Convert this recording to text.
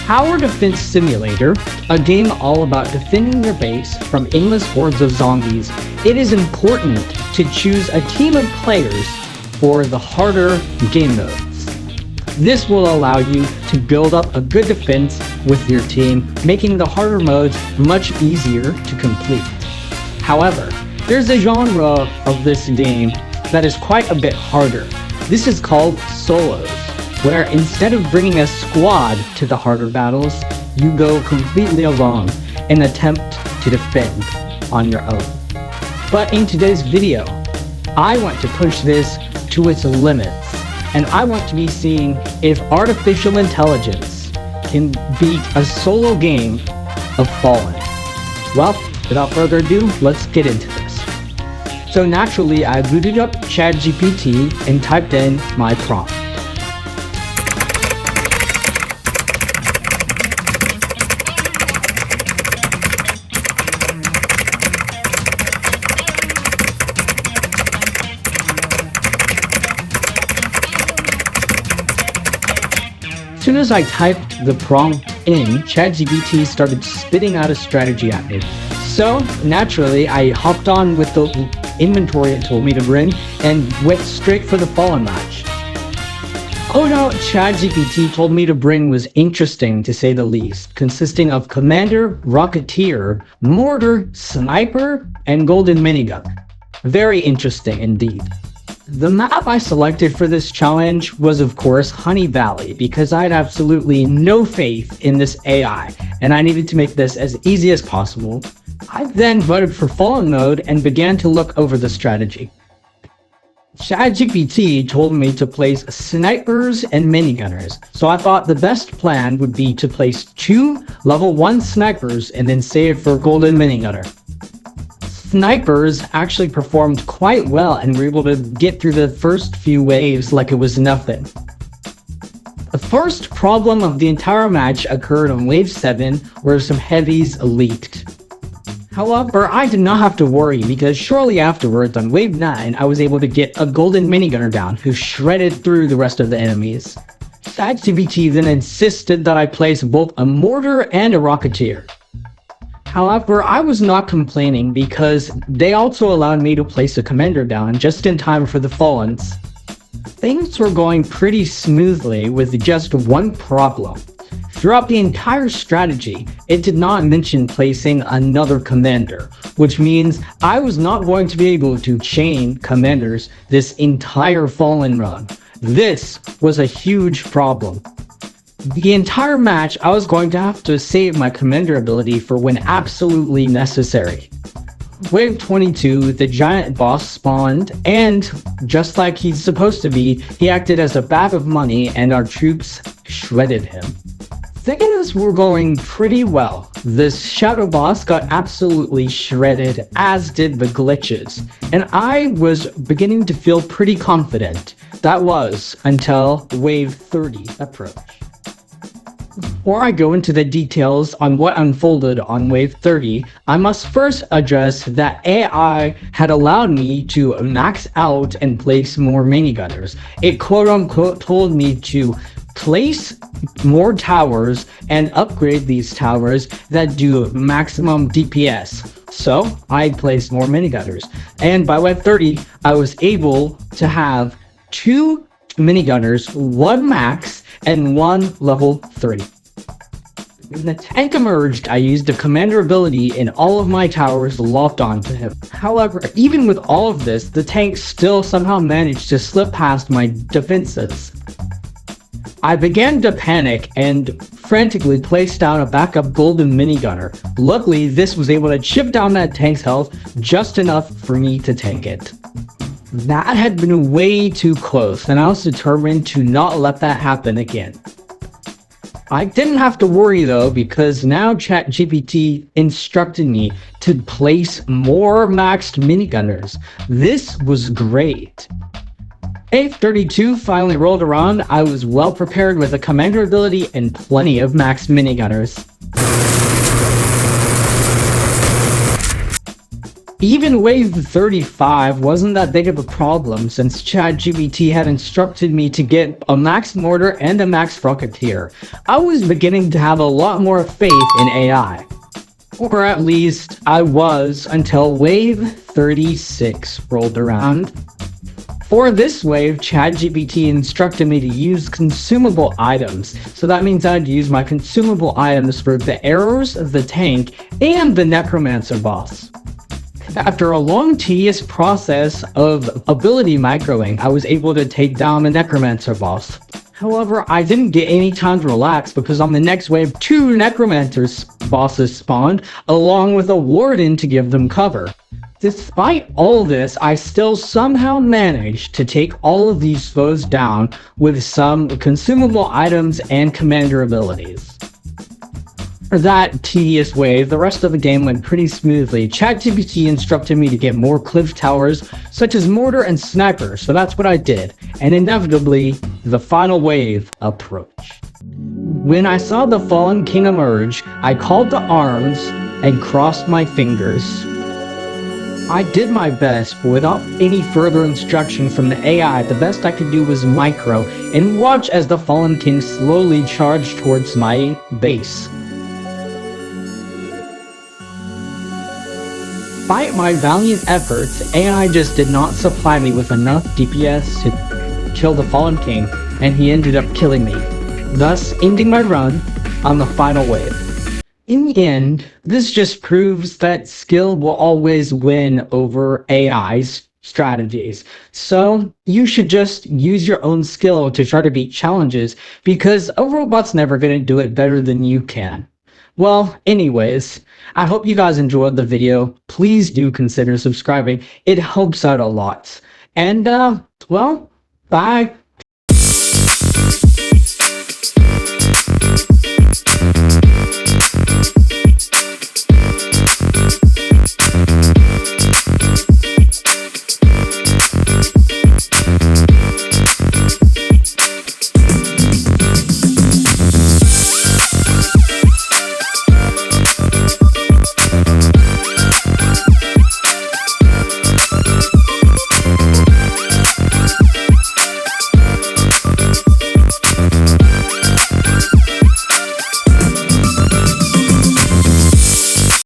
Tower Defense Simulator, a game all about defending your base from endless hordes of zombies, it is important to choose a team of players for the harder game modes. This will allow you to build up a good defense with your team, making the harder modes much easier to complete. However, there's a genre of this game that is quite a bit harder. This is called solos, where instead of bringing a squad to the harder battles, you go completely alone and attempt to defend on your own. But in today's video, I want to push this to its limits, and I want to be seeing if artificial intelligence can beat a solo game of Fallen. Well, without further ado, let's get into this. So naturally, I booted up ChatGPT and typed in my prompt. As soon as I typed the prompt in, ChatGPT started spitting out a strategy at me. So naturally, I hopped on with the inventory it told me to bring and went straight for the Fallen match. Oh no, ChatGPT told me to bring was interesting to say the least, consisting of Commander, Rocketeer, Mortar, Sniper, and Golden Minigun. Very interesting indeed. The map I selected for this challenge was of course Honey Valley, because I had absolutely no faith in this AI and I needed to make this as easy as possible. I then voted for Fallen mode and began to look over the strategy. ChatGPT told me to place snipers and minigunners, so I thought the best plan would be to place 2 level 1 snipers and then save for Golden Minigunner. Snipers actually performed quite well and were able to get through the first few waves like it was nothing. The first problem of the entire match occurred on wave 7 where some heavies leaked. However, I did not have to worry because shortly afterwards on wave 9 I was able to get a Golden Minigunner down who shredded through the rest of the enemies. ChatGPT then insisted that I place both a Mortar and a Rocketeer. However, I was not complaining because they also allowed me to place a Commander down just in time for the Fallens. Things were going pretty smoothly with just one problem. Throughout the entire strategy, it did not mention placing another Commander, which means I was not going to be able to chain Commanders this entire Fallen run. This was a huge problem. The entire match, I was going to have to save my Commander ability for when absolutely necessary. Wave 22, the giant boss spawned, and just like he's supposed to be, he acted as a bag of money and our troops shredded him. Things were going pretty well. This shadow boss got absolutely shredded, as did the glitches, and I was beginning to feel pretty confident. That was until wave 30 approached. Before I go into the details on what unfolded on wave 30, I must first address that AI had allowed me to max out and place more minigunners. It quote-unquote told me to place more towers and upgrade these towers that do maximum DPS. So I placed more minigunners, and by wave 30, I was able to have 2 minigunners, 1 max, and 1 level 30. When the tank emerged, I used a Commander ability and all of my towers locked onto him. However, even with all of this, the tank still somehow managed to slip past my defenses. I began to panic and frantically placed down a backup Golden Minigunner. Luckily, this was able to chip down that tank's health just enough for me to tank it. That had been way too close, and I was determined to not let that happen again. I didn't have to worry though, because now ChatGPT instructed me to place more maxed minigunners. This was great. Wave 32 finally rolled around. I was well prepared with a Commander ability and plenty of maxed minigunners. Even wave 35 wasn't that big of a problem since ChatGPT had instructed me to get a max mortar and a max rocketeer. I was beginning to have a lot more faith in AI. Or at least I was until wave 36 rolled around. For this wave, ChatGPT instructed me to use consumable items. So that means I'd use my consumable items for the arrows, the tank, and the necromancer boss. After a long, tedious process of ability microing, I was able to take down the necromancer boss. However, I didn't get any time to relax because on the next wave, 2 necromancer bosses spawned, along with a warden to give them cover. Despite all this, I still somehow managed to take all of these foes down with some consumable items and commander abilities. For that tedious wave, the rest of the game went pretty smoothly. ChatGPT instructed me to get more cliff towers, such as mortar and sniper, so that's what I did. And inevitably, the final wave approached. When I saw the Fallen King emerge, I called to arms and crossed my fingers. I did my best, but without any further instruction from the AI, the best I could do was micro and watch as the Fallen King slowly charged towards my base. Despite my valiant efforts, AI just did not supply me with enough DPS to kill the Fallen King, and he ended up killing me, thus ending my run on the final wave. In the end, this just proves that skill will always win over AI's strategies. So you should just use your own skill to try to beat challenges, because a robot's never going to do it better than you can. Well, anyways, I hope you guys enjoyed the video. Please do consider subscribing. It helps out a lot. And, well, bye.